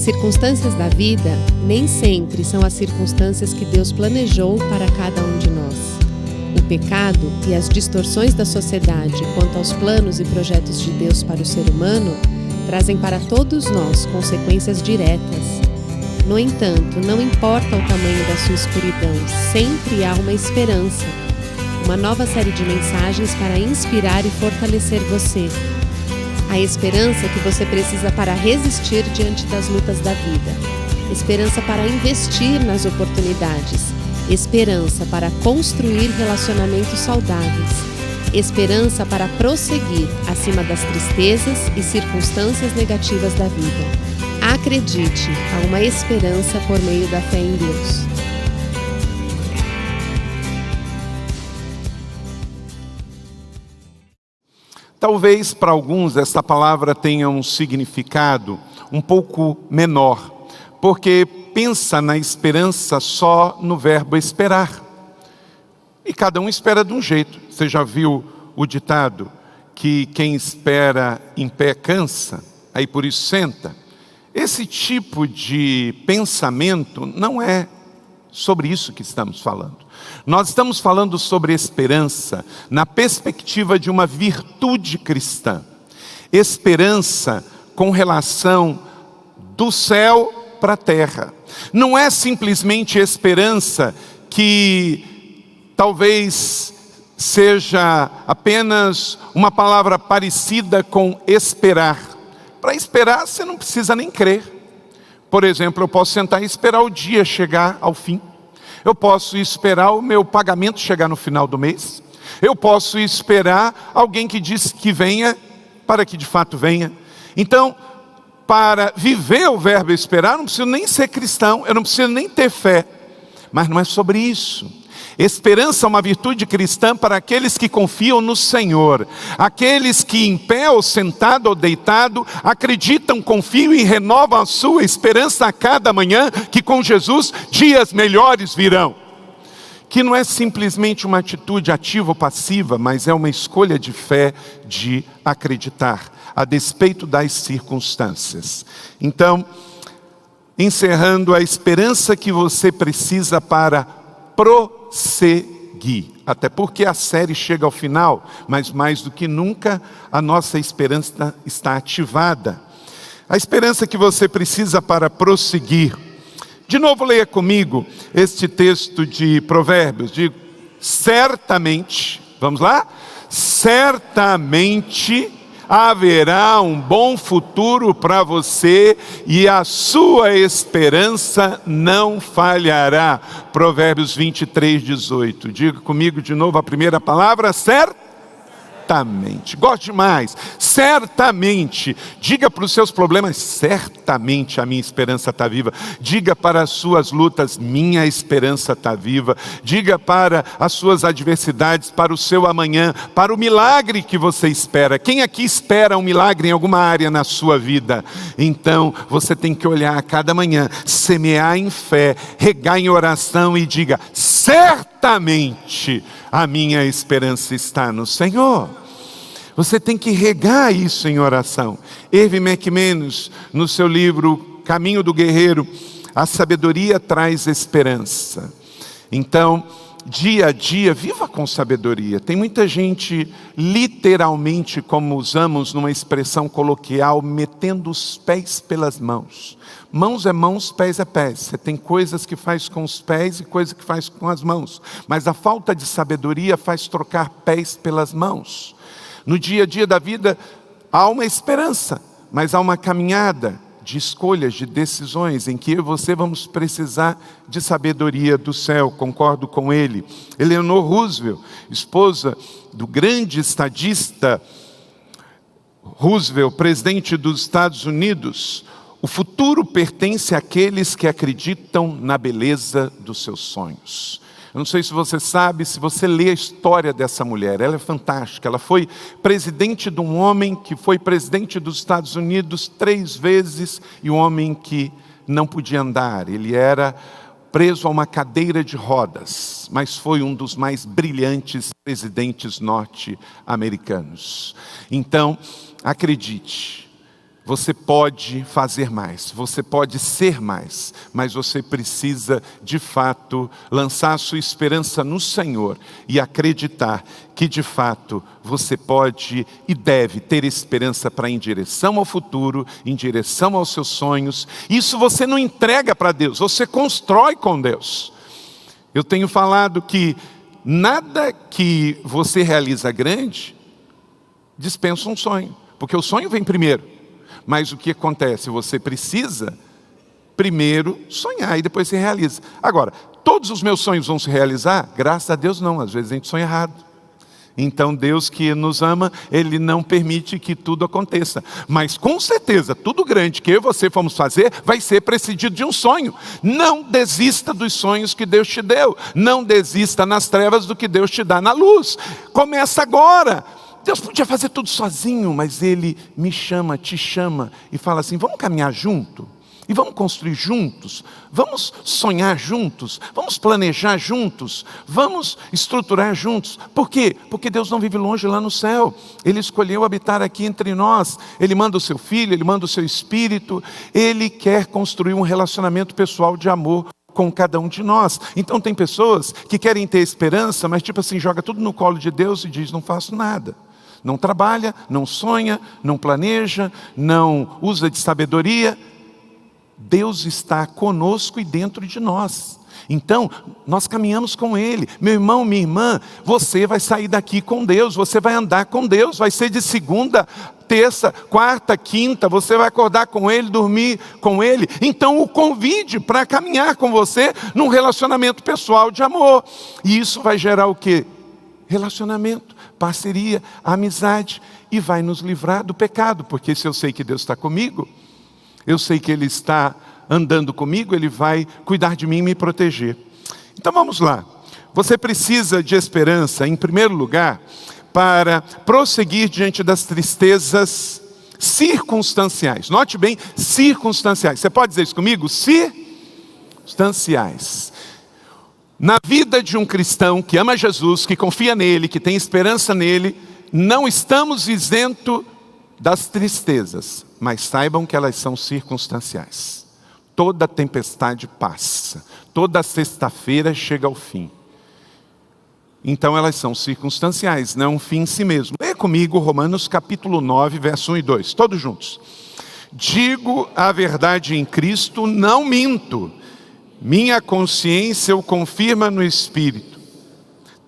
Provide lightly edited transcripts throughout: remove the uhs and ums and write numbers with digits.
As circunstâncias da vida nem sempre são as circunstâncias que Deus planejou para cada um de nós. O pecado e as distorções da sociedade quanto aos planos e projetos de Deus para o ser humano trazem para todos nós consequências diretas. No entanto, não importa o tamanho da sua escuridão, sempre há uma esperança. Uma nova série de mensagens para inspirar e fortalecer você. A esperança que você precisa para resistir diante das lutas da vida. Esperança para investir nas oportunidades. Esperança para construir relacionamentos saudáveis. Esperança para prosseguir acima das tristezas e circunstâncias negativas da vida. Acredite, há uma esperança por meio da fé em Deus. Talvez para alguns esta palavra tenha um significado um pouco menor, porque pensa na esperança só no verbo esperar. E cada um espera de um jeito. Você já viu o ditado que quem espera em pé cansa, aí por isso senta? Esse tipo de pensamento não é sobre isso que estamos falando. Nós estamos falando sobre esperança na perspectiva de uma virtude cristã. Esperança com relação do céu para a terra. Não é simplesmente esperança que talvez seja apenas uma palavra parecida com esperar. Para esperar você não precisa nem crer. Por exemplo, eu posso sentar e esperar o dia chegar ao fim. Eu posso esperar o meu pagamento chegar no final do mês. Eu posso esperar alguém que diz que venha, para que de fato venha. Então, para viver o verbo esperar, eu não preciso nem ser cristão, eu não preciso nem ter fé. Mas não é sobre isso. Esperança é uma virtude cristã para aqueles que confiam no Senhor. Aqueles que em pé ou sentado ou deitado acreditam, confiam e renovam a sua esperança a cada manhã, que com Jesus dias melhores virão. Que não é simplesmente uma atitude ativa ou passiva, mas é uma escolha de fé de acreditar, a despeito das circunstâncias. Então, encerrando, a esperança que você precisa para prosseguir. Até porque a série chega ao final, mas mais do que nunca a nossa esperança está ativada. A esperança que você precisa para prosseguir. De novo, leia comigo este texto de Provérbios. Digo, certamente, vamos lá? Certamente haverá um bom futuro para você e a sua esperança não falhará. Provérbios 23:18. Diga comigo de novo a primeira palavra, certamente. Gosto demais. Certamente. Diga para os seus problemas, certamente a minha esperança está viva. Diga para as suas lutas, minha esperança está viva. Diga para as suas adversidades, para o seu amanhã, para o milagre que você espera. Quem aqui espera um milagre em alguma área na sua vida? Então, você tem que olhar a cada manhã, semear em fé, regar em oração e diga, certamente a minha esperança está no Senhor. Você tem que regar isso em oração. Erwin McManus, no seu livro Caminho do Guerreiro, a sabedoria traz esperança. Então, dia a dia, viva com sabedoria. Tem muita gente, literalmente, como usamos numa expressão coloquial, metendo os pés pelas mãos. Mãos é mãos, pés é pés. Você tem coisas que faz com os pés e coisas que faz com as mãos. Mas a falta de sabedoria faz trocar pés pelas mãos. No dia a dia da vida, há uma esperança, mas há uma caminhada de escolhas, de decisões, em que eu e você vamos precisar de sabedoria do céu. Concordo com ele. Eleanor Roosevelt, esposa do grande estadista Roosevelt, presidente dos Estados Unidos, o futuro pertence àqueles que acreditam na beleza dos seus sonhos. Eu não sei se você sabe, se você lê a história dessa mulher, ela é fantástica. Ela foi presidente de um homem que foi presidente dos Estados Unidos 3 vezes e um homem que não podia andar. Ele era preso a uma cadeira de rodas, mas foi um dos mais brilhantes presidentes norte-americanos. Então, acredite, Você pode fazer mais, você pode ser mais, mas você precisa, de fato, lançar a sua esperança no Senhor e acreditar que, de fato, você pode e deve ter esperança para ir em direção ao futuro, em direção aos seus sonhos. Isso você não entrega para Deus, você constrói com Deus. Eu tenho falado que nada que você realiza grande dispensa um sonho, porque o sonho vem primeiro. Mas o que acontece? Você precisa primeiro sonhar e depois se realiza. Agora, todos os meus sonhos vão se realizar? Graças a Deus não, às vezes a gente sonha errado. Então Deus que nos ama, Ele não permite que tudo aconteça. Mas com certeza, tudo grande que eu e você vamos fazer, vai ser precedido de um sonho. Não desista dos sonhos que Deus te deu. Não desista nas trevas do que Deus te dá na luz. Começa agora. Deus podia fazer tudo sozinho, mas Ele me chama, te chama e fala assim, vamos caminhar junto? E vamos construir juntos? Vamos sonhar juntos? Vamos planejar juntos? Vamos estruturar juntos? Por quê? Porque Deus não vive longe lá no céu. Ele escolheu habitar aqui entre nós. Ele manda o seu Filho, Ele manda o seu Espírito. Ele quer construir um relacionamento pessoal de amor com cada um de nós. Então tem pessoas que querem ter esperança, mas tipo assim, joga tudo no colo de Deus e diz, não faço nada. Não trabalha, não sonha, não planeja, não usa de sabedoria. Deus está conosco e dentro de nós. Então, nós caminhamos com Ele. Meu irmão, minha irmã, você vai sair daqui com Deus, você vai andar com Deus, vai ser de segunda, terça, quarta, quinta, você vai acordar com Ele, dormir com Ele. Então o convide para caminhar com você num relacionamento pessoal de amor. E isso vai gerar o quê? Relacionamento, parceria, amizade, e vai nos livrar do pecado, porque se eu sei que Deus está comigo, eu sei que Ele está andando comigo, Ele vai cuidar de mim e me proteger. Então vamos lá, você precisa de esperança, em primeiro lugar, para prosseguir diante das tristezas circunstanciais. Note bem, circunstanciais. Você pode dizer isso comigo? Circunstanciais. Na vida de um cristão que ama Jesus, que confia nele, que tem esperança nele, não estamos isentos das tristezas, mas saibam que elas são circunstanciais. Toda tempestade passa, toda sexta-feira chega ao fim. Então elas são circunstanciais, não é um fim em si mesmo. Leia comigo Romanos capítulo 9, verso 1 e 2, todos juntos. Digo a verdade em Cristo, não minto. Minha consciência o confirma no Espírito.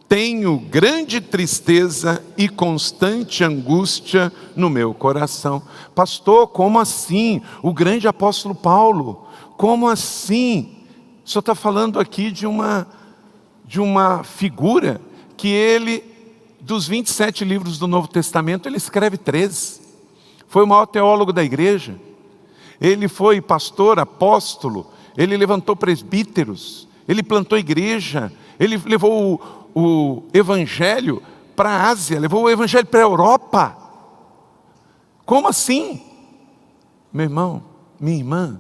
Tenho grande tristeza e constante angústia no meu coração. Pastor, como assim? O grande apóstolo Paulo, como assim? O senhor está falando aqui de uma figura que ele, dos 27 livros do Novo Testamento, ele escreve 13. Foi o maior teólogo da igreja. Ele foi pastor, apóstolo. Ele levantou presbíteros, ele plantou igreja, ele levou o evangelho para a Ásia, levou o evangelho para a Europa. Como assim? Meu irmão, minha irmã,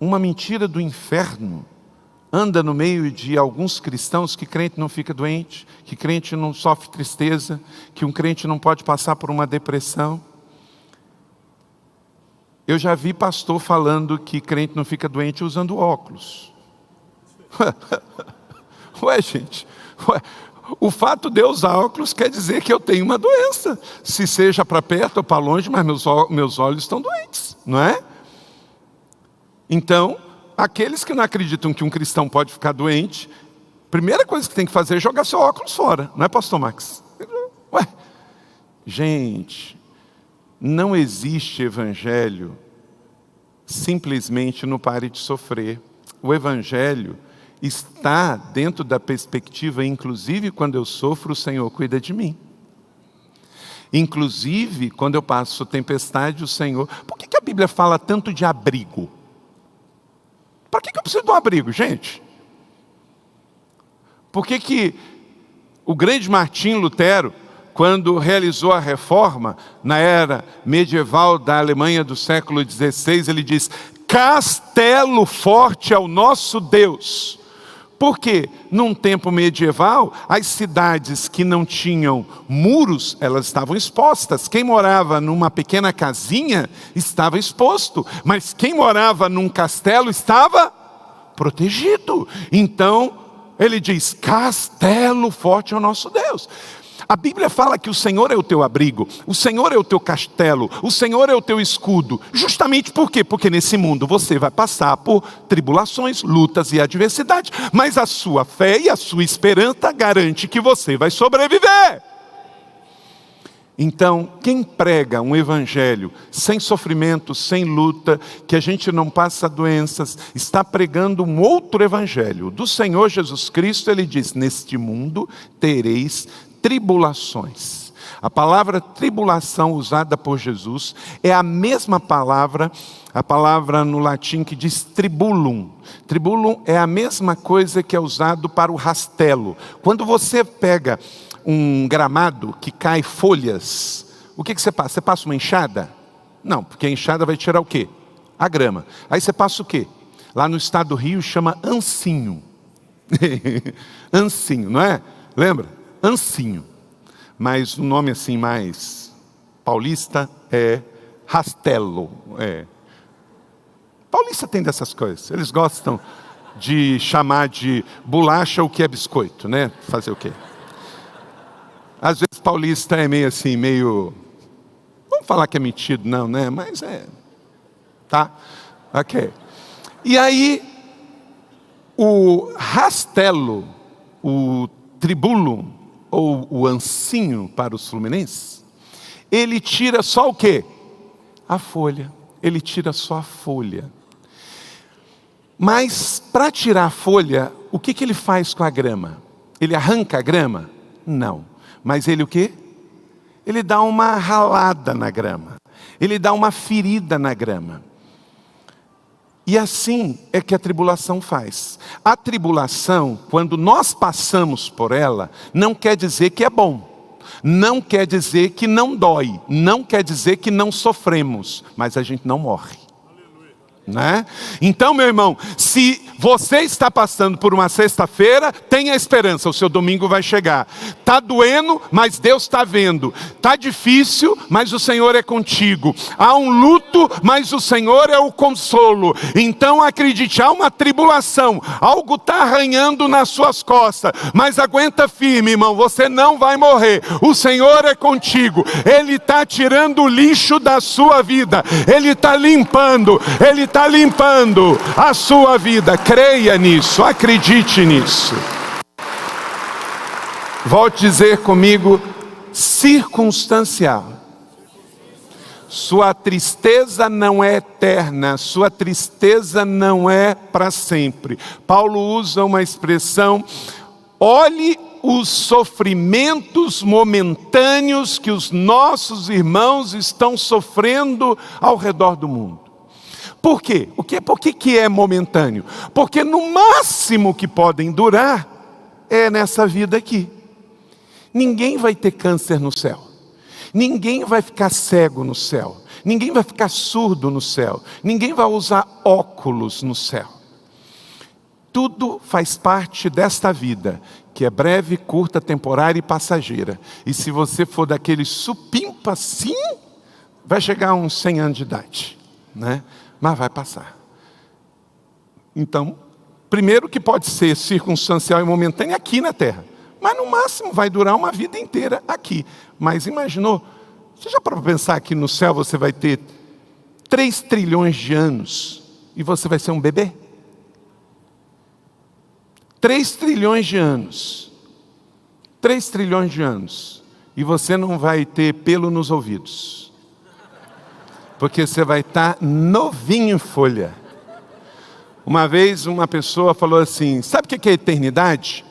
uma mentira do inferno anda no meio de alguns cristãos que crente não fica doente, que crente não sofre tristeza, que um crente não pode passar por uma depressão. Eu já vi pastor falando que crente não fica doente usando óculos. Ué, gente, o fato de eu usar óculos quer dizer que eu tenho uma doença. Se seja para perto ou para longe, mas meus olhos estão doentes, não é? Então, aqueles que não acreditam que um cristão pode ficar doente, a primeira coisa que tem que fazer é jogar seu óculos fora, não é, pastor Max? Ué, gente, não existe evangelho simplesmente no pare de sofrer. O evangelho está dentro da perspectiva, inclusive quando eu sofro, o Senhor cuida de mim. Inclusive quando eu passo tempestade, o Senhor... Por que a Bíblia fala tanto de abrigo? Para que eu preciso de um abrigo, gente? Por que o grande Martim Lutero, quando realizou a reforma, na era medieval da Alemanha do século XVI, ele diz: castelo forte é o nosso Deus, Porque num tempo medieval, as cidades que não tinham muros, elas estavam expostas. Quem morava numa pequena casinha estava exposto, mas quem morava num castelo estava protegido. Então, ele diz, castelo forte é o nosso Deus. A Bíblia fala que o Senhor é o teu abrigo, o Senhor é o teu castelo, o Senhor é o teu escudo. Justamente por quê? Porque nesse mundo você vai passar por tribulações, lutas e adversidades. Mas a sua fé e a sua esperança garante que você vai sobreviver. Então, quem prega um evangelho sem sofrimento, sem luta, que a gente não passa doenças, está pregando um outro evangelho. Do Senhor Jesus Cristo, ele diz, neste mundo tereis tribulações. A palavra tribulação usada por Jesus é a mesma palavra, a palavra no latim que diz tribulum. Tribulum é a mesma coisa que é usado para o rastelo. Quando você pega um gramado que cai folhas, o que você passa? Você passa uma enxada? Não, porque a enxada vai tirar o quê? A grama. Aí você passa o quê? Lá no estado do Rio chama ancinho. Ancinho, não é? Lembra? Ancinho. Mas o nome assim mais paulista é rastelo. Paulista tem dessas coisas. Eles gostam de chamar de bolacha o que é biscoito, né? Fazer o quê? Às vezes paulista é meio assim, meio... Vamos falar que é metido, não, né? Mas é... Tá? Ok. E aí, o rastelo, o tribulum, ou o ancinho para os fluminenses, ele tira só o quê? A folha. Ele tira só a folha. Mas, para tirar a folha, o que ele faz com a grama? Ele arranca a grama? Não. Mas ele o quê? Ele dá uma ralada na grama. Ele dá uma ferida na grama. E assim é que a tribulação faz. A tribulação, quando nós passamos por ela, não quer dizer que é bom. Não quer dizer que não dói. Não quer dizer que não sofremos. Mas a gente não morre. Né? Então, meu irmão, se você está passando por uma sexta-feira, tenha esperança, o seu domingo vai chegar. Está doendo, mas Deus está vendo. Está difícil, mas o Senhor é contigo. Há um luto, mas o Senhor é o consolo. Então acredite, há uma tribulação, algo está arranhando nas suas costas, mas aguenta firme, irmão, você não vai morrer. O Senhor é contigo. Ele está tirando o lixo da sua vida. Ele está limpando a sua vida. Creia nisso, acredite nisso. Volte a dizer comigo, circunstancial. Sua tristeza não é eterna, sua tristeza não é para sempre. Paulo usa uma expressão, olhe os sofrimentos momentâneos que os nossos irmãos estão sofrendo ao redor do mundo. Por quê? Por que é momentâneo? Porque no máximo que podem durar é nessa vida aqui. Ninguém vai ter câncer no céu. Ninguém vai ficar cego no céu. Ninguém vai ficar surdo no céu. Ninguém vai usar óculos no céu. Tudo faz parte desta vida, que é breve, curta, temporária e passageira. E se você for daquele supimpa assim, vai chegar a uns 100 anos de idade, né? Mas vai passar. Então, primeiro que pode ser circunstancial e momentâneo aqui na terra. Mas no máximo vai durar uma vida inteira aqui. Mas imaginou, você já parou para pensar que no céu você vai ter 3 trilhões de anos e você vai ser um bebê? 3 trilhões de anos. 3 trilhões de anos. E você não vai ter pelo nos ouvidos. Porque você vai estar novinho em folha. Uma vez uma pessoa falou assim, sabe o que é eternidade?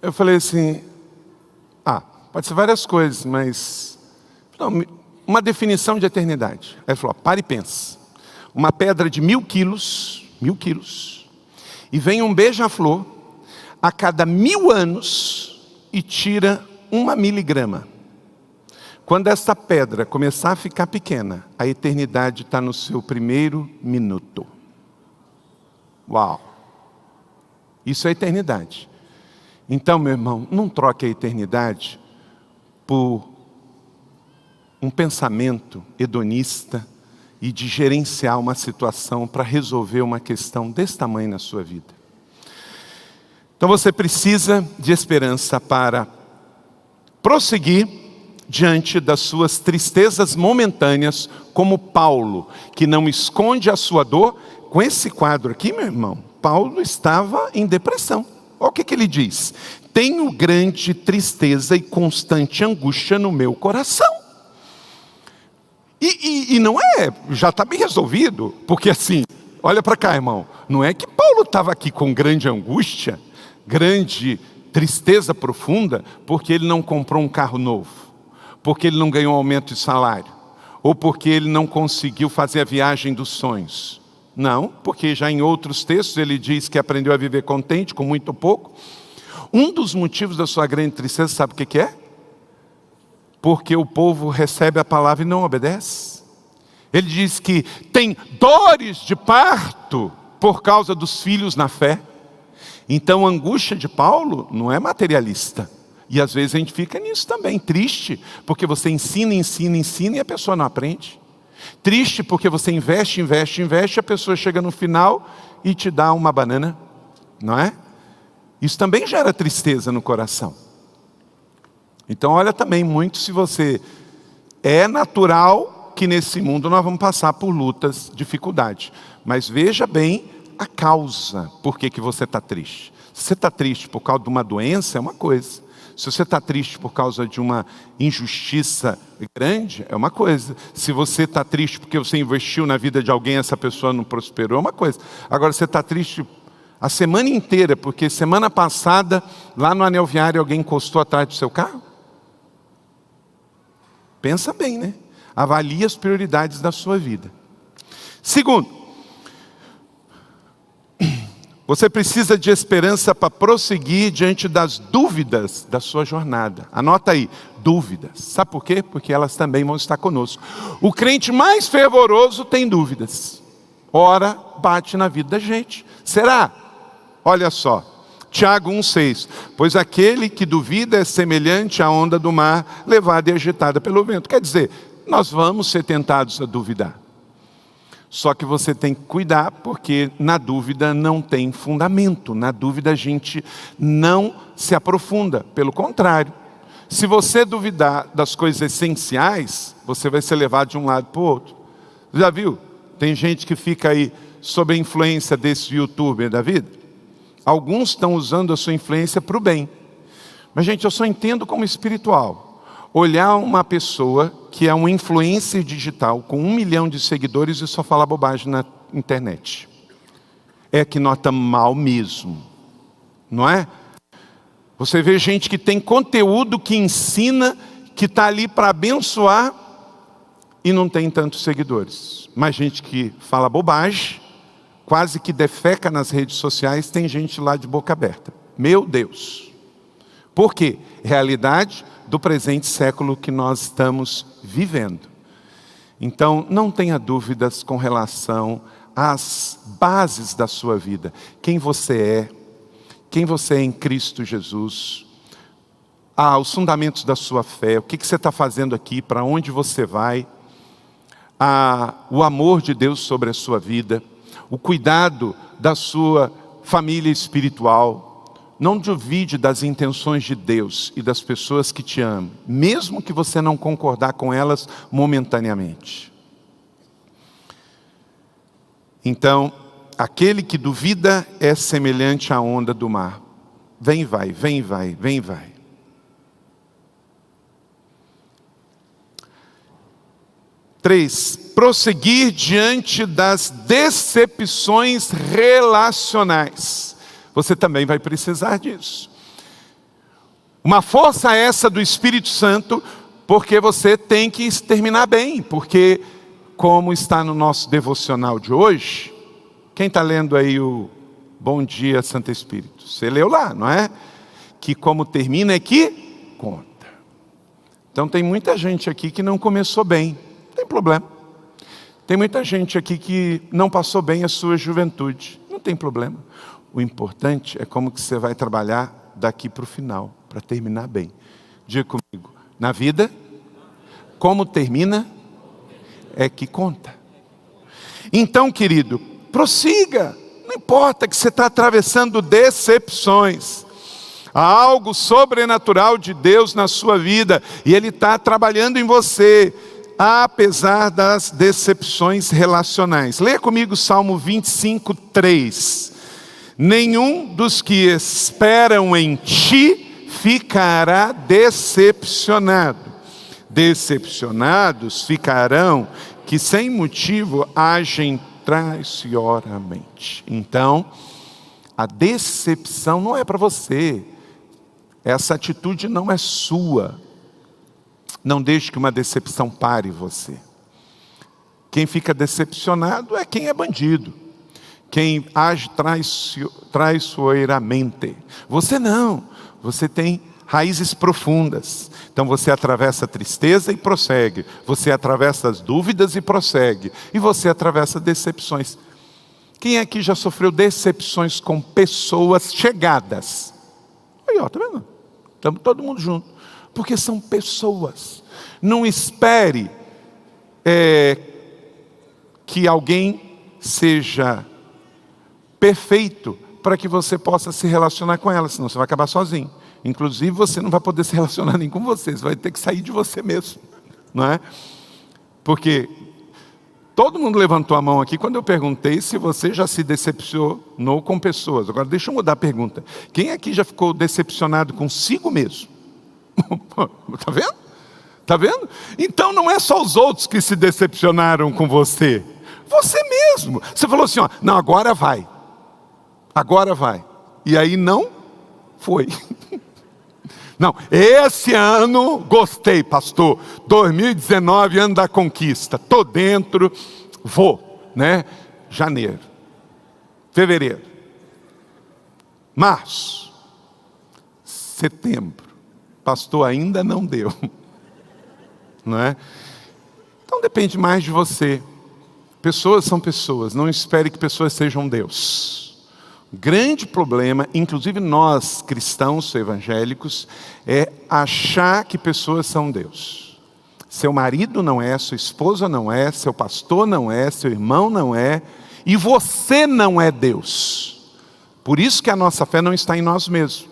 Eu falei assim, pode ser várias coisas, mas... Não, uma definição de eternidade. Aí ele falou, para e pensa. Uma pedra de 1000 quilos, e vem um beija-flor a cada 1000 anos e tira 1 miligrama. Quando essa pedra começar a ficar pequena, a eternidade está no seu primeiro minuto. Uau! Isso é eternidade. Então, meu irmão, não troque a eternidade por um pensamento hedonista e de gerenciar uma situação para resolver uma questão desse tamanho na sua vida. Então você precisa de esperança para prosseguir diante das suas tristezas momentâneas, como Paulo, que não esconde a sua dor. Com esse quadro aqui, meu irmão, Paulo estava em depressão. Olha o que ele diz: tenho grande tristeza e constante angústia no meu coração. E não é, já está bem resolvido, porque assim, olha para cá, irmão, não é que Paulo estava aqui com grande angústia, grande tristeza profunda, porque ele não comprou um carro novo, porque ele não ganhou um aumento de salário, ou porque ele não conseguiu fazer a viagem dos sonhos. Não, porque já em outros textos ele diz que aprendeu a viver contente com muito pouco. Um dos motivos da sua grande tristeza, sabe o que é? Porque o povo recebe a palavra e não obedece. Ele diz que tem dores de parto por causa dos filhos na fé. Então a angústia de Paulo não é materialista. E às vezes a gente fica nisso também, triste, porque você ensina e a pessoa não aprende. Triste porque você investe, a pessoa chega no final e te dá uma banana, não é? Isso também gera tristeza no coração. Então olha também muito se você... É natural que nesse mundo nós vamos passar por lutas, dificuldades. Mas veja bem a causa por que você está triste. Se você está triste por causa de uma doença, é uma coisa. Se você está triste por causa de uma injustiça grande, é uma coisa. Se você está triste porque você investiu na vida de alguém e essa pessoa não prosperou, é uma coisa. Agora, você está triste a semana inteira porque semana passada, lá no anel viário, alguém encostou atrás do seu carro? Pensa bem, né? Avalie as prioridades da sua vida. Segundo, você precisa de esperança para prosseguir diante das dúvidas da sua jornada. Anota aí, dúvidas. Sabe por quê? Porque elas também vão estar conosco. O crente mais fervoroso tem dúvidas. Ora, bate na vida da gente. Será? Olha só. Tiago 1,6, pois aquele que duvida é semelhante à onda do mar, levada e agitada pelo vento. Quer dizer, nós vamos ser tentados a duvidar. Só que você tem que cuidar, porque na dúvida não tem fundamento. Na dúvida a gente não se aprofunda. Pelo contrário, se você duvidar das coisas essenciais, você vai ser levado de um lado para o outro. Já viu? Tem gente que fica aí sob a influência desse youtuber da vida. Alguns estão usando a sua influência para o bem. Mas, gente, eu só entendo como espiritual. Olhar uma pessoa que é um influencer digital com 1 milhão de seguidores e só falar bobagem na internet. É que nós estamos mal mesmo. Não é? Você vê gente que tem conteúdo, que ensina, que está ali para abençoar e não tem tantos seguidores. Mas gente que fala bobagem, quase que defeca nas redes sociais, tem gente lá de boca aberta. Meu Deus! Por quê? Realidade do presente século que nós estamos vivendo. Então, não tenha dúvidas com relação às bases da sua vida. Quem você é em Cristo Jesus. Os fundamentos da sua fé, o que você está fazendo aqui, para onde você vai. O amor de Deus sobre a sua vida. O cuidado da sua família espiritual. Não duvide das intenções de Deus e das pessoas que te amam, mesmo que você não concordar com elas momentaneamente. Então, aquele que duvida é semelhante à onda do mar. Vem e vai, vem e vai, vem e vai. Três, prosseguir diante das decepções relacionais. Você também vai precisar disso. Uma força essa do Espírito Santo, porque você tem que terminar bem. Porque, como está no nosso devocional de hoje, quem está lendo aí o Bom Dia, Santo Espírito? Você leu lá, não é? Que como termina é que conta. Então tem muita gente aqui que não começou bem. Não tem problema. Tem muita gente aqui que não passou bem a sua juventude. Não tem problema. O importante é como que você vai trabalhar daqui para o final, para terminar bem. Diga comigo, na vida, como termina é que conta. Então, querido, prossiga. Não importa que você está atravessando decepções. Há algo sobrenatural de Deus na sua vida e Ele está trabalhando em você, apesar das decepções relacionais. Leia comigo Salmo 25, 3. Nenhum dos que esperam em ti ficará decepcionado. Decepcionados ficarão que sem motivo agem traiçoeiramente. Então, a decepção não é para você. Essa atitude não é sua. Não deixe que uma decepção pare você. Quem fica decepcionado é quem é bandido. Quem age traiçoeiramente. Você não. Você tem raízes profundas. Então você atravessa a tristeza e prossegue. Você atravessa as dúvidas e prossegue. E você atravessa decepções. Quem aqui já sofreu decepções com pessoas chegadas? Aí, ó, tá vendo? Estamos todo mundo junto. Porque são pessoas. Não espere que alguém seja perfeito para que você possa se relacionar com ela, senão você vai acabar sozinho. Inclusive você não vai poder se relacionar nem com você, você vai ter que sair de você mesmo, não é? Porque todo mundo levantou a mão aqui quando eu perguntei se você já se decepcionou com pessoas. Agora deixa eu mudar a pergunta. Quem aqui já ficou decepcionado consigo mesmo? Está vendo? Está vendo? Então não é só os outros que se decepcionaram com você. Você mesmo. Você falou assim, ó, não, agora vai. Agora vai. E aí não foi. Não, esse ano gostei, pastor. 2019, ano da conquista. Tô dentro, vou, né? Janeiro, fevereiro, março, setembro. Pastor, ainda não deu. Não é? Então depende mais de você. Pessoas são pessoas. Não espere que pessoas sejam Deus. O grande problema, inclusive nós cristãos evangélicos, é achar que pessoas são Deus. Seu marido não é, sua esposa não é, seu pastor não é, seu irmão não é, e você não é Deus. Por isso que a nossa fé não está em nós mesmos.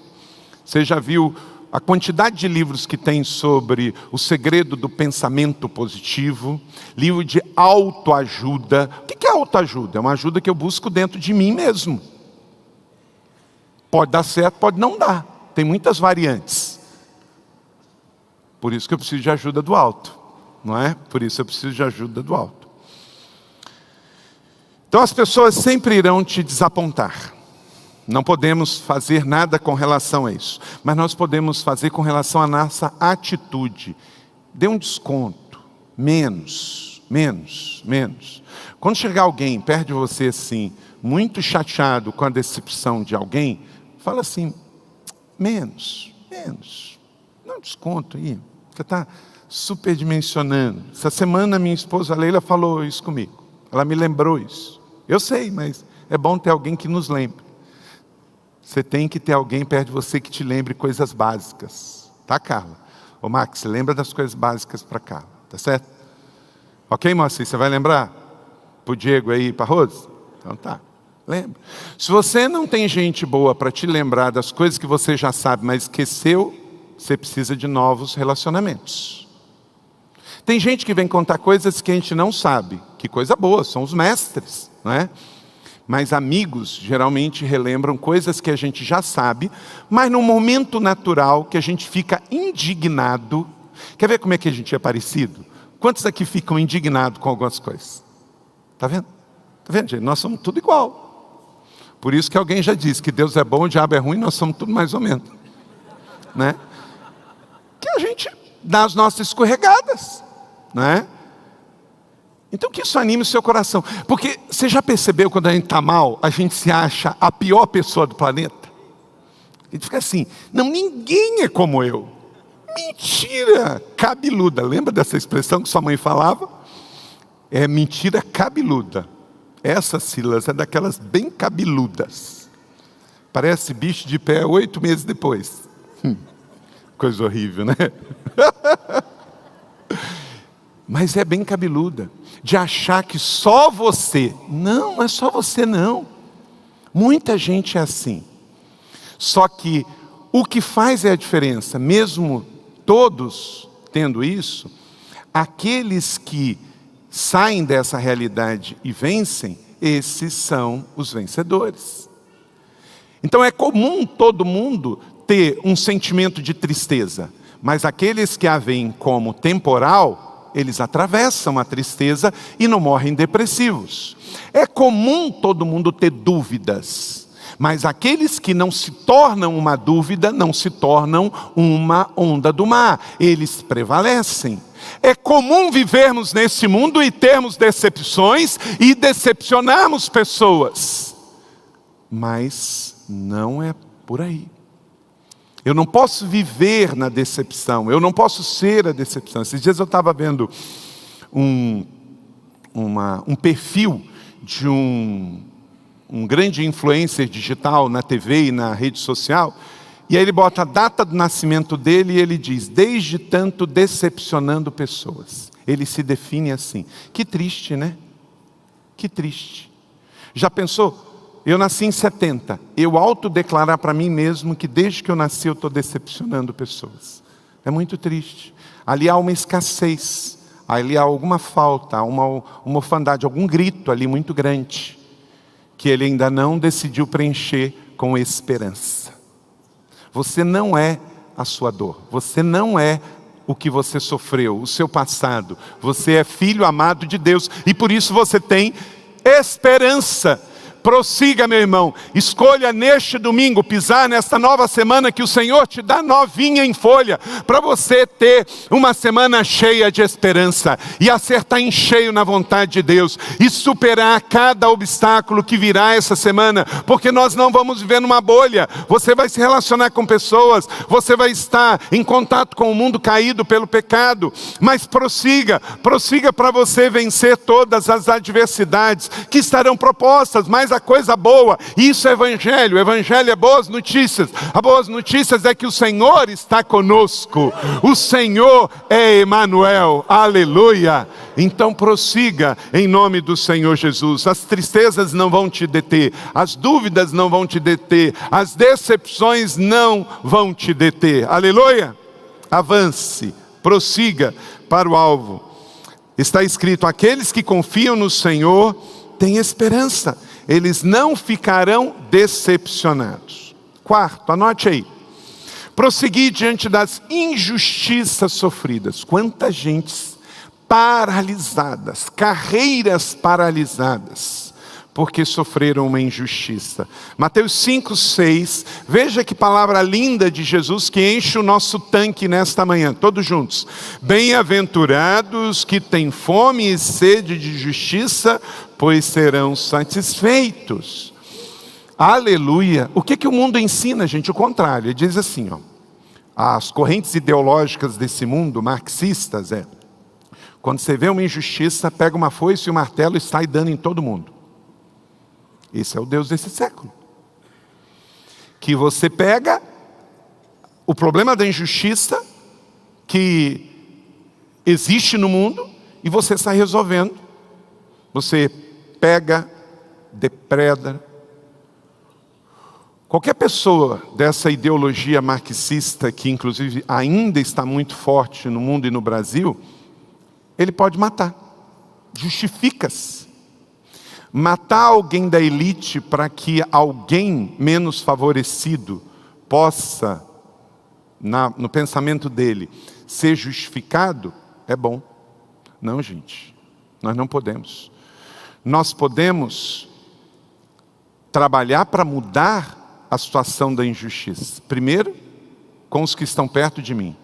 Você já viu a quantidade de livros que tem sobre o segredo do pensamento positivo, livro de autoajuda. O que é autoajuda? É uma ajuda que eu busco dentro de mim mesmo. Pode dar certo, pode não dar. Tem muitas variantes. Por isso que eu preciso de ajuda do alto, não é? Por isso eu preciso de ajuda do alto. Então as pessoas sempre irão te desapontar. Não podemos fazer nada com relação a isso. Mas nós podemos fazer com relação à nossa atitude. Dê um desconto. Menos. Quando chegar alguém perto de você assim, muito chateado com a decepção de alguém, fala assim, menos. Dá um desconto aí. Você está superdimensionando. Essa semana minha esposa Leila falou isso comigo. Ela me lembrou isso. Eu sei, mas é bom ter alguém que nos lembre. Você tem que ter alguém perto de você que te lembre coisas básicas. Tá, Carla? Ô, Max, lembra das coisas básicas para Carla. Tá certo? Ok, Moacir? Você vai lembrar? Para o Diego aí, para a Rose? Então tá. Lembra. Se você não tem gente boa para te lembrar das coisas que você já sabe, mas esqueceu, você precisa de novos relacionamentos. Tem gente que vem contar coisas que a gente não sabe. Que coisa boa, são os mestres, não é? Mas amigos geralmente relembram coisas que a gente já sabe, mas num momento natural que a gente fica indignado. Quer ver como é que a gente é parecido? Quantos aqui ficam indignados com algumas coisas? Está vendo? Está vendo, gente? Nós somos tudo igual. Por isso que alguém já disse que Deus é bom, o diabo é ruim, nós somos tudo mais ou menos. Né? Que a gente dá as nossas escorregadas. Né? Então que isso anime o seu coração. Porque você já percebeu quando a gente está mal, a gente se acha a pior pessoa do planeta? A gente fica assim, não, ninguém é como eu. Mentira cabeluda. Lembra dessa expressão que sua mãe falava? É mentira cabeluda. Essa, Silas, é daquelas bem cabeludas. Parece bicho de pé 8 meses depois. Coisa horrível, né? Mas é bem cabeluda, de achar que só você. Não, não é só você não. Muita gente é assim. Só que o que faz é a diferença, mesmo todos tendo isso, aqueles que saem dessa realidade e vencem, esses são os vencedores. Então é comum todo mundo ter um sentimento de tristeza, mas aqueles que a veem como temporal, eles atravessam a tristeza e não morrem depressivos. É comum todo mundo ter dúvidas, mas aqueles que não se tornam uma dúvida, não se tornam uma onda do mar, eles prevalecem. É comum vivermos nesse mundo e termos decepções e decepcionarmos pessoas, mas não é por aí. Eu não posso viver na decepção, eu não posso ser a decepção. Esses dias eu estava vendo um perfil de um grande influencer digital na TV e na rede social, e aí ele bota a data do nascimento dele e ele diz: desde tanto decepcionando pessoas. Ele se define assim. Que triste, né? Que triste. Já pensou? Eu nasci em 70, eu autodeclarar para mim mesmo que desde que eu nasci eu estou decepcionando pessoas. É muito triste. Ali há uma escassez, ali há alguma falta, há uma orfandade, algum grito ali muito grande, que ele ainda não decidiu preencher com esperança. Você não é a sua dor, você não é o que você sofreu, o seu passado. Você é filho amado de Deus e por isso você tem esperança. Prossiga, meu irmão, escolha neste domingo pisar nesta nova semana que o Senhor te dá novinha em folha, para você ter uma semana cheia de esperança e acertar em cheio na vontade de Deus e superar cada obstáculo que virá essa semana, porque nós não vamos viver numa bolha. Você vai se relacionar com pessoas, você vai estar em contato com o mundo caído pelo pecado, mas prossiga para você vencer todas as adversidades que estarão propostas, mas a coisa boa, isso é evangelho. O evangelho é boas notícias. As boas notícias é que o Senhor está conosco. O Senhor é Emanuel. Aleluia. Então prossiga em nome do Senhor Jesus. As tristezas não vão te deter, as dúvidas não vão te deter, as decepções não vão te deter. Aleluia. Avance, prossiga para o alvo. Está escrito: aqueles que confiam no Senhor têm esperança. Eles não ficarão decepcionados. Quarto, anote aí. Prosseguir diante das injustiças sofridas. Quanta gente paralisadas, carreiras paralisadas, porque sofreram uma injustiça. Mateus 5:6, veja que palavra linda de Jesus que enche o nosso tanque nesta manhã, todos juntos. Bem-aventurados que têm fome e sede de justiça, pois serão satisfeitos. Aleluia. O que o mundo ensina, gente? O contrário. Ele diz assim, ó, as correntes ideológicas desse mundo, marxistas, quando você vê uma injustiça, pega uma foice e um martelo e sai dando em todo mundo. Esse é o Deus desse século. Que você pega o problema da injustiça que existe no mundo e você sai resolvendo. Você pega, depreda. Qualquer pessoa dessa ideologia marxista, que inclusive ainda está muito forte no mundo e no Brasil, ele pode matar. Justifica-se. Matar alguém da elite para que alguém menos favorecido possa, no pensamento dele, ser justificado, é bom. Não, gente, nós não podemos. Nós podemos trabalhar para mudar a situação da injustiça. Primeiro, com os que estão perto de mim,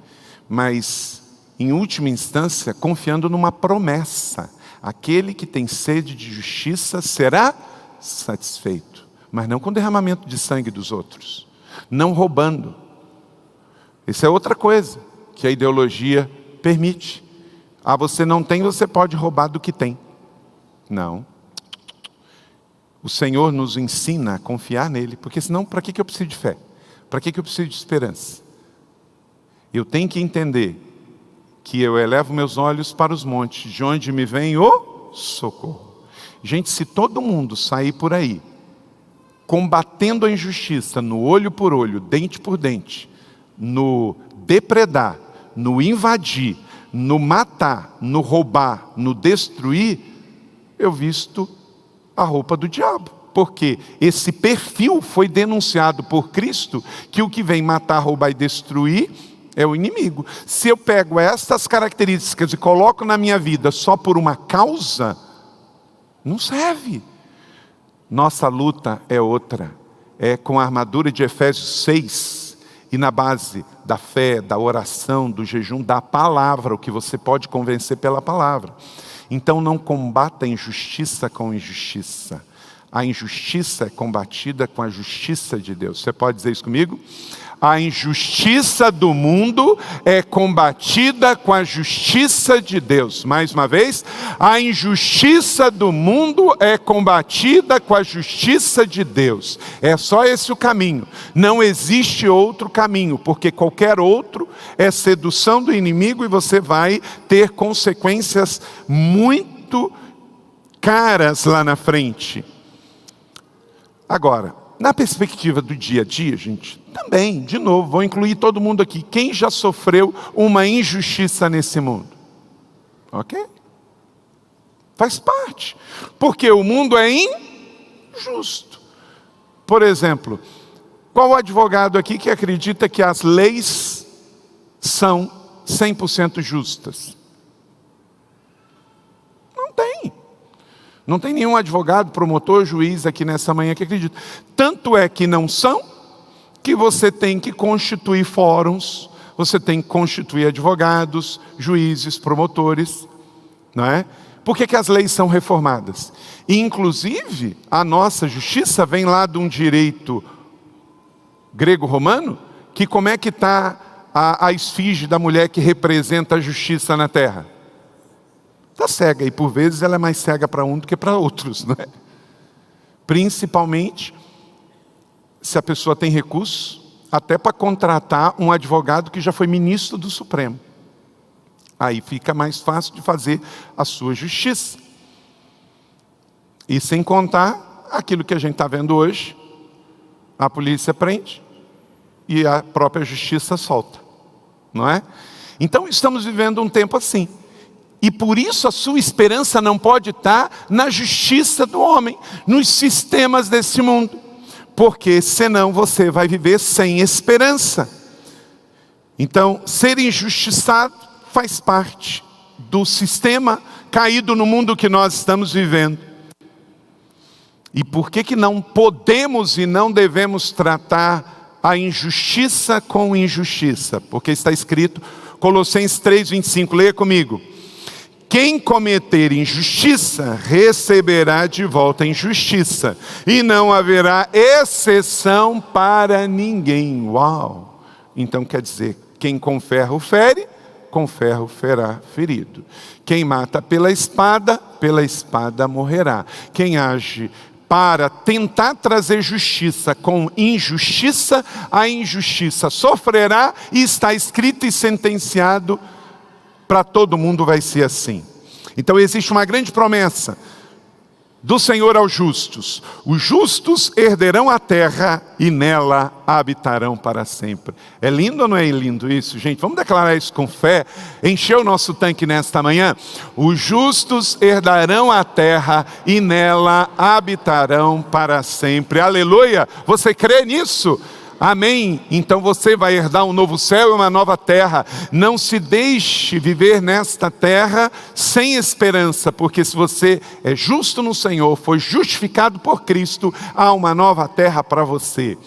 mas, em última instância, confiando numa promessa. Aquele que tem sede de justiça será satisfeito, mas não com derramamento de sangue dos outros, não roubando. Isso é outra coisa que a ideologia permite. Você não tem, você pode roubar do que tem. Não. O Senhor nos ensina a confiar nele, porque senão para que eu preciso de fé? Para que eu preciso de esperança? Eu tenho que entender que eu elevo meus olhos para os montes, de onde me vem o socorro. Gente, se todo mundo sair por aí, combatendo a injustiça, no olho por olho, dente por dente, no depredar, no invadir, no matar, no roubar, no destruir, eu visto a roupa do diabo. Porque esse perfil foi denunciado por Cristo, que o que vem matar, roubar e destruir é o inimigo. Se eu pego estas características e coloco na minha vida só por uma causa, não serve. Nossa luta é outra. É com a armadura de Efésios 6 e na base da fé, da oração, do jejum, da palavra, o que você pode convencer pela palavra. Então não combata a injustiça com injustiça. A injustiça é combatida com a justiça de Deus. Você pode dizer isso comigo? A injustiça do mundo é combatida com a justiça de Deus. Mais uma vez, a injustiça do mundo é combatida com a justiça de Deus. É só esse o caminho. Não existe outro caminho, porque qualquer outro é sedução do inimigo e você vai ter consequências muito caras lá na frente. Agora, na perspectiva do dia a dia, gente, também, de novo, vou incluir todo mundo aqui. Quem já sofreu uma injustiça nesse mundo? Ok? Faz parte. Porque o mundo é injusto. Por exemplo, qual advogado aqui que acredita que as leis são 100% justas? Não tem. Não tem nenhum advogado, promotor, juiz aqui nessa manhã que acredita. Tanto é que não são, que você tem que constituir fóruns, você tem que constituir advogados, juízes, promotores, não é? Por que as leis são reformadas? E, inclusive, a nossa justiça vem lá de um direito grego-romano, que como é que está a esfinge da mulher que representa a justiça na terra? Está cega, e por vezes ela é mais cega para um do que para outros, não é? Principalmente se a pessoa tem recurso, até para contratar um advogado que já foi ministro do Supremo. Aí fica mais fácil de fazer a sua justiça. E sem contar aquilo que a gente está vendo hoje, a polícia prende e a própria justiça solta, não é? Então estamos vivendo um tempo assim. E por isso a sua esperança não pode estar na justiça do homem, nos sistemas desse mundo. Porque senão você vai viver sem esperança. Então, ser injustiçado faz parte do sistema caído no mundo que nós estamos vivendo. E por que não podemos e não devemos tratar a injustiça com injustiça? Porque está escrito, Colossenses 3:25, leia comigo. Quem cometer injustiça, receberá de volta injustiça, e não haverá exceção para ninguém. Uau! Então quer dizer, quem com ferro fere, com ferro será ferido. Quem mata pela espada morrerá. Quem age para tentar trazer justiça com injustiça, a injustiça sofrerá, e está escrito e sentenciado, para todo mundo vai ser assim. Então existe uma grande promessa do Senhor aos justos. Os justos herderão a terra e nela habitarão para sempre. É lindo ou não é lindo isso, gente? Vamos declarar isso com fé, encher o nosso tanque nesta manhã. Os justos herdarão a terra e nela habitarão para sempre. Aleluia! Você crê nisso? Amém? Então você vai herdar um novo céu e uma nova terra. Não se deixe viver nesta terra sem esperança, porque se você é justo no Senhor, foi justificado por Cristo, há uma nova terra para você.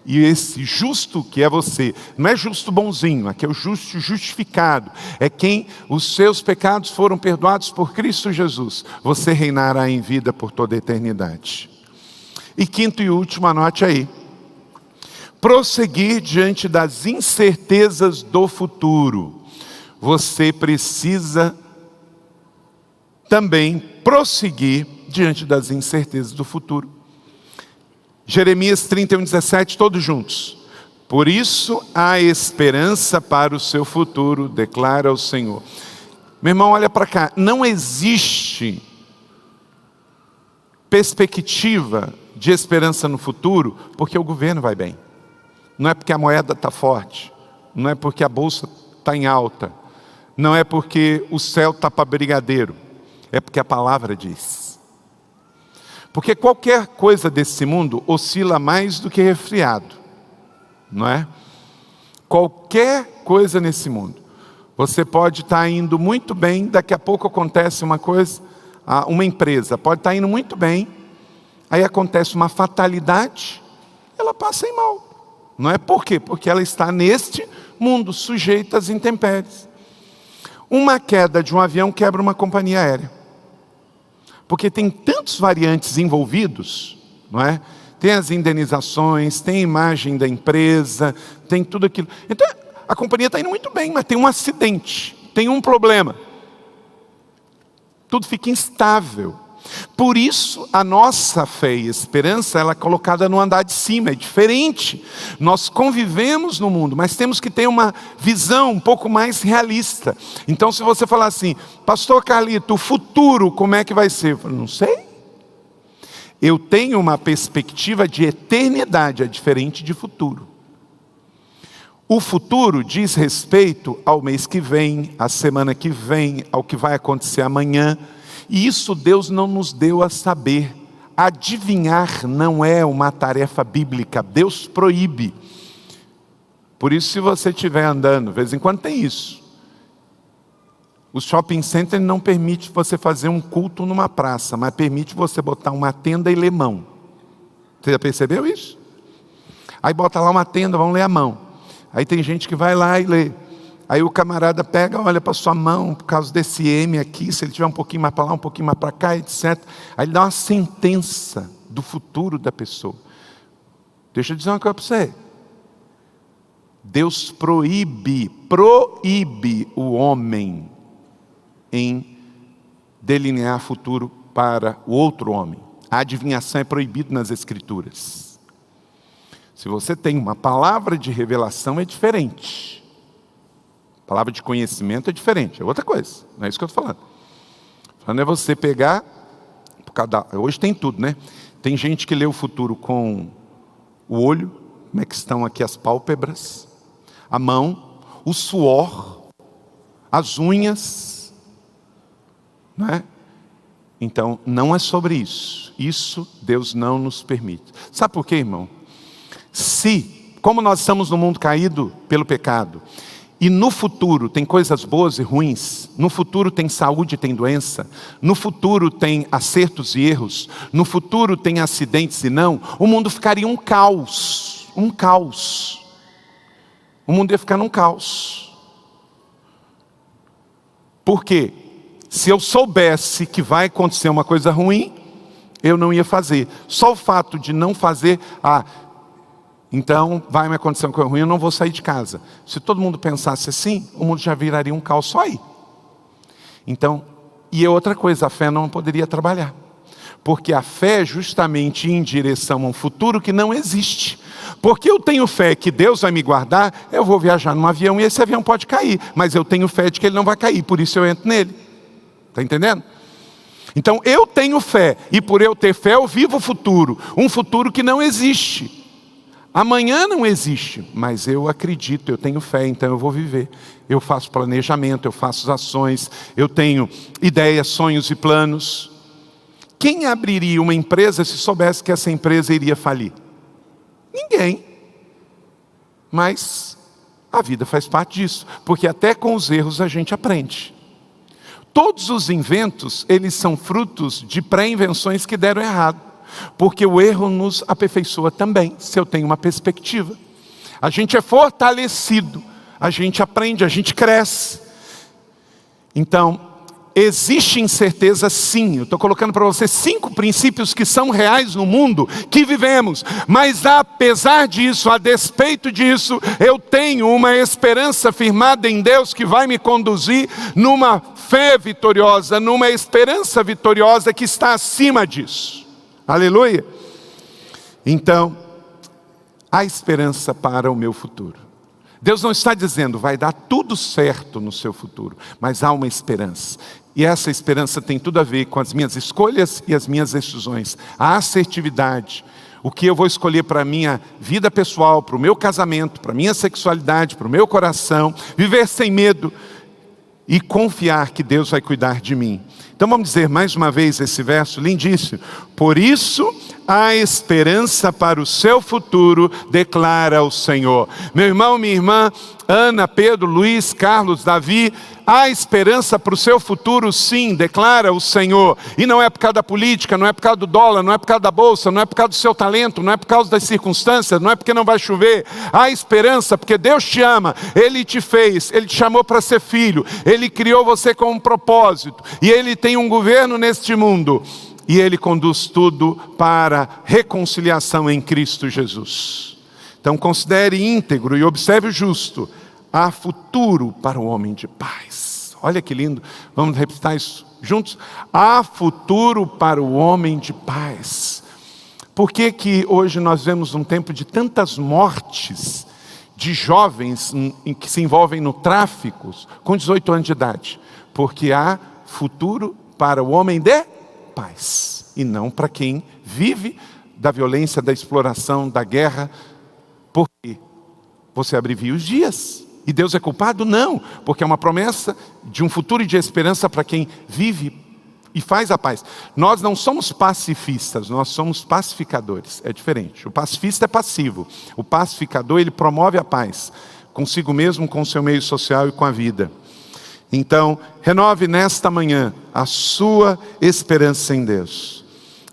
E esse justo que é você, não é justo bonzinho, aqui é o justo justificado, é quem os seus pecados foram perdoados por Cristo Jesus. Você reinará em vida por toda a eternidade. E quinto e último, anote aí. Prosseguir diante das incertezas do futuro. Você precisa também prosseguir diante das incertezas do futuro. Jeremias 31:17, todos juntos. Por isso há esperança para o seu futuro, declara o Senhor. Meu irmão, olha para cá. Não existe perspectiva de esperança no futuro porque o governo vai bem. Não é porque a moeda está forte. Não é porque a bolsa está em alta. Não é porque o céu está para brigadeiro. É porque a palavra diz. Porque qualquer coisa desse mundo oscila mais do que resfriado. Não é? Qualquer coisa nesse mundo. Você pode estar indo muito bem, daqui a pouco acontece uma coisa, uma empresa pode estar indo muito bem, aí acontece uma fatalidade, ela passa em mal. Não é por quê? Porque ela está neste mundo, sujeita às intempéries. Uma queda de um avião quebra uma companhia aérea. Porque tem tantos variantes envolvidos, não é? Tem as indenizações, tem a imagem da empresa, tem tudo aquilo. Então, a companhia está indo muito bem, mas tem um acidente, tem um problema. Tudo fica instável. Por isso, a nossa fé e esperança, ela é colocada no andar de cima, é diferente. Nós convivemos no mundo, mas temos que ter uma visão um pouco mais realista. Então, se você falar assim, pastor Carlito, o futuro, como é que vai ser? Eu falo, não sei. Eu tenho uma perspectiva de eternidade, é diferente de futuro. O futuro diz respeito ao mês que vem, à semana que vem, ao que vai acontecer amanhã. E isso Deus não nos deu a saber. Adivinhar não é uma tarefa bíblica, Deus proíbe. Por isso, se você estiver andando, de vez em quando tem isso. O shopping center não permite você fazer um culto numa praça, mas permite você botar uma tenda e ler mão. Você já percebeu isso? Aí bota lá uma tenda, vamos ler a mão. Aí tem gente que vai lá e lê. Aí o camarada pega, olha para sua mão, por causa desse M aqui, se ele tiver um pouquinho mais para lá, um pouquinho mais para cá, etc. Aí ele dá uma sentença do futuro da pessoa. Deixa eu dizer uma coisa para você. Deus proíbe o homem em delinear futuro para o outro homem. A adivinhação é proibida nas Escrituras. Se você tem uma palavra de revelação, é diferente. Palavra de conhecimento é diferente, é outra coisa. Não é isso que eu estou falando. Falando é você pegar, hoje tem tudo, né? Tem gente que lê o futuro com o olho, como é que estão aqui as pálpebras, a mão, o suor, as unhas, não é? Então, não é sobre isso. Isso Deus não nos permite. Sabe por quê, irmão? Como nós estamos no mundo caído pelo pecado, e no futuro tem coisas boas e ruins, no futuro tem saúde e tem doença, no futuro tem acertos e erros, no futuro tem acidentes e não, o mundo ficaria um caos. O mundo ia ficar num caos. Por quê? Se eu soubesse que vai acontecer uma coisa ruim, eu não ia fazer. Só o fato de não fazer, então vai me acontecer uma coisa ruim, eu não vou sair de casa. Se todo mundo pensasse assim, o mundo já viraria um caos só aí. Então, e outra coisa, a fé não poderia trabalhar. Porque a fé é justamente em direção a um futuro que não existe. Porque eu tenho fé que Deus vai me guardar, eu vou viajar num avião e esse avião pode cair. Mas eu tenho fé de que ele não vai cair, por isso eu entro nele. Está entendendo? Então eu tenho fé, e por eu ter fé eu vivo o futuro. Um futuro que não existe. Amanhã não existe, mas eu acredito, eu tenho fé, então eu vou viver. Eu faço planejamento, eu faço ações, eu tenho ideias, sonhos e planos. Quem abriria uma empresa se soubesse que essa empresa iria falir? Ninguém. Mas a vida faz parte disso, porque até com os erros a gente aprende. Todos os inventos, eles são frutos de pré-invenções que deram errado. Porque o erro nos aperfeiçoa também, se eu tenho uma perspectiva. A gente é fortalecido, a gente aprende, a gente cresce. Então, existe incerteza sim. Eu estou colocando para você 5 princípios que são reais no mundo que vivemos. Mas apesar disso, a despeito disso, eu tenho uma esperança firmada em Deus que vai me conduzir numa fé vitoriosa, numa esperança vitoriosa que está acima disso. Aleluia. Então, há esperança para o meu futuro. Deus não está dizendo, vai dar tudo certo no seu futuro, mas há uma esperança. E essa esperança tem tudo a ver com as minhas escolhas e as minhas decisões. A assertividade, o que eu vou escolher para a minha vida pessoal, para o meu casamento, para a minha sexualidade, para o meu coração, viver sem medo e confiar que Deus vai cuidar de mim. Então vamos dizer mais uma vez esse verso lindíssimo. Por isso há esperança para o seu futuro, declara o Senhor. Meu irmão, minha irmã, Ana, Pedro, Luiz, Carlos, Davi, há esperança para o seu futuro, sim, declara o Senhor. E não é por causa da política, não é por causa do dólar, não é por causa da bolsa, não é por causa do seu talento, não é por causa das circunstâncias, não é porque não vai chover. Há esperança porque Deus te ama, Ele te fez, Ele te chamou para ser filho, Ele criou você com um propósito, e Ele tem um governo neste mundo. E Ele conduz tudo para reconciliação em Cristo Jesus. Então considere íntegro e observe o justo. Há futuro para o homem de paz. Olha que lindo. Vamos repetir isso juntos? Há futuro para o homem de paz. Por que que hoje nós vemos um tempo de tantas mortes de jovens que se envolvem no tráfico com 18 anos de idade? Porque há futuro para o homem de paz, e não para quem vive da violência, da exploração, da guerra. Porque você abrevia os dias, e Deus é culpado? Não, porque é uma promessa de um futuro e de esperança para quem vive e faz a paz. Nós não somos pacifistas, nós somos pacificadores, é diferente. O pacifista é passivo, o pacificador, ele promove a paz, consigo mesmo, com o seu meio social e com a vida. Então, renove nesta manhã a sua esperança em Deus.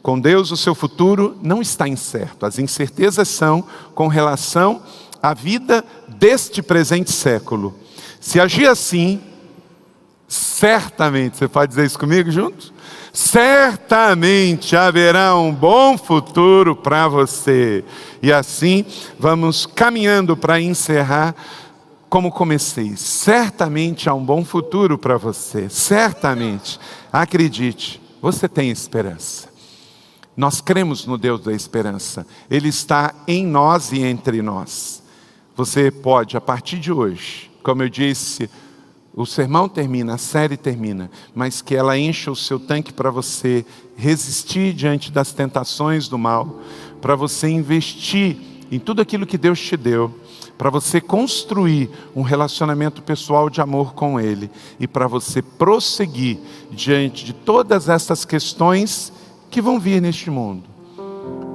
Com Deus, o seu futuro não está incerto. As incertezas são com relação à vida deste presente século. Se agir assim, certamente, você pode dizer isso comigo juntos? Certamente haverá um bom futuro para você. E assim, vamos caminhando para encerrar. Como comecei, certamente há um bom futuro para você, certamente, acredite, você tem esperança. Nós cremos no Deus da esperança, Ele está em nós e entre nós. Você pode, a partir de hoje, como eu disse, o sermão termina, a série termina, mas que ela encha o seu tanque para você resistir diante das tentações do mal, para você investir em tudo aquilo que Deus te deu, para você construir um relacionamento pessoal de amor com Ele e para você prosseguir diante de todas essas questões que vão vir neste mundo,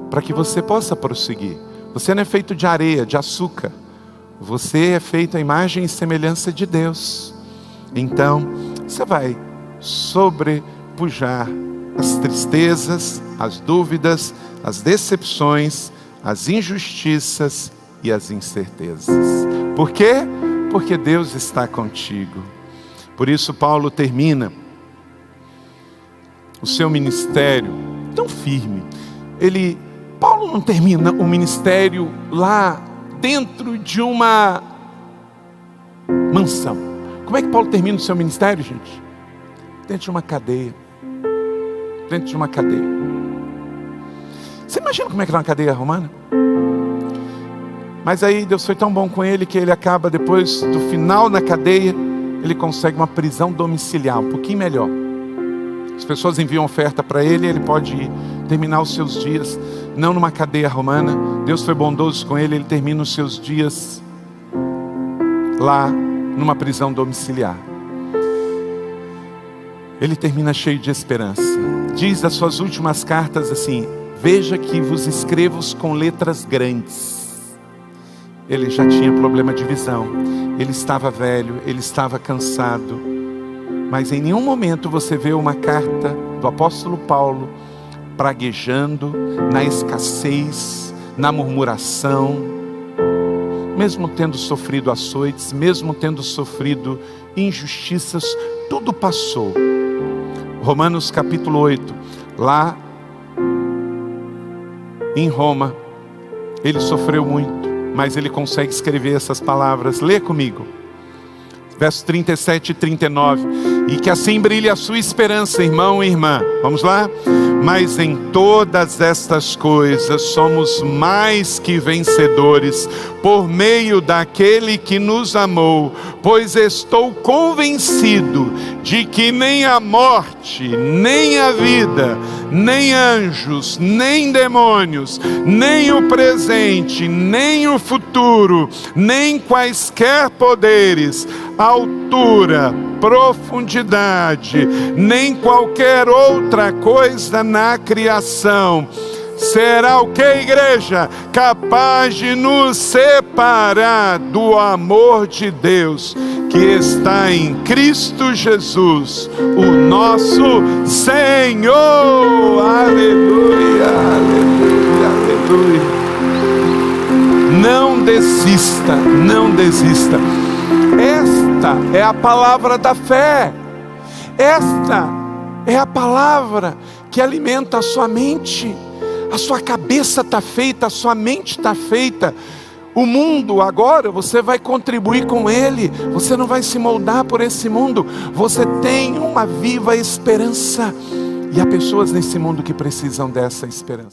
para que você possa prosseguir. Você não é feito de areia, de açúcar, você é feito à imagem e semelhança de Deus. Então, você vai sobrepujar as tristezas, as dúvidas, as decepções, as injustiças e as incertezas. Por quê? Porque Deus está contigo. Por isso Paulo termina o seu ministério tão firme. Paulo não termina o ministério lá dentro de uma mansão. Como é que Paulo termina o seu ministério, gente? Dentro de uma cadeia. Dentro de uma cadeia. Você imagina como é que era uma cadeia romana? Mas aí Deus foi tão bom com ele que ele acaba, depois do final na cadeia, ele consegue uma prisão domiciliar, um pouquinho melhor. As pessoas enviam oferta para ele, ele pode terminar os seus dias, não numa cadeia romana. Deus foi bondoso com ele, ele termina os seus dias lá numa prisão domiciliar. Ele termina cheio de esperança. Diz as suas últimas cartas assim: veja que vos escrevo com letras grandes. Ele já tinha problema de visão, ele estava velho, ele estava cansado, mas em nenhum momento você vê uma carta do apóstolo Paulo praguejando na escassez, na murmuração, mesmo tendo sofrido açoites, mesmo tendo sofrido injustiças, tudo passou. Romanos capítulo 8, lá em Roma, ele sofreu muito, mas ele consegue escrever essas palavras. Lê comigo, versos 37 e 39. E que assim brilhe a sua esperança, irmão e irmã. Vamos lá? Mas em todas estas coisas somos mais que vencedores por meio daquele que nos amou, pois estou convencido de que nem a morte, nem a vida, nem anjos, nem demônios, nem o presente, nem o futuro, nem quaisquer poderes, altura, profundidade, nem qualquer outra coisa na criação será o que, igreja? Capaz de nos separar do amor de Deus que está em Cristo Jesus, o nosso Senhor. Aleluia, aleluia, aleluia. Não desista, não desista. Esta é a palavra da fé. Esta é a palavra que alimenta a sua mente. A sua cabeça está feita, a sua mente está feita. O mundo agora, você vai contribuir com ele. Você não vai se moldar por esse mundo. Você tem uma viva esperança. E há pessoas nesse mundo que precisam dessa esperança.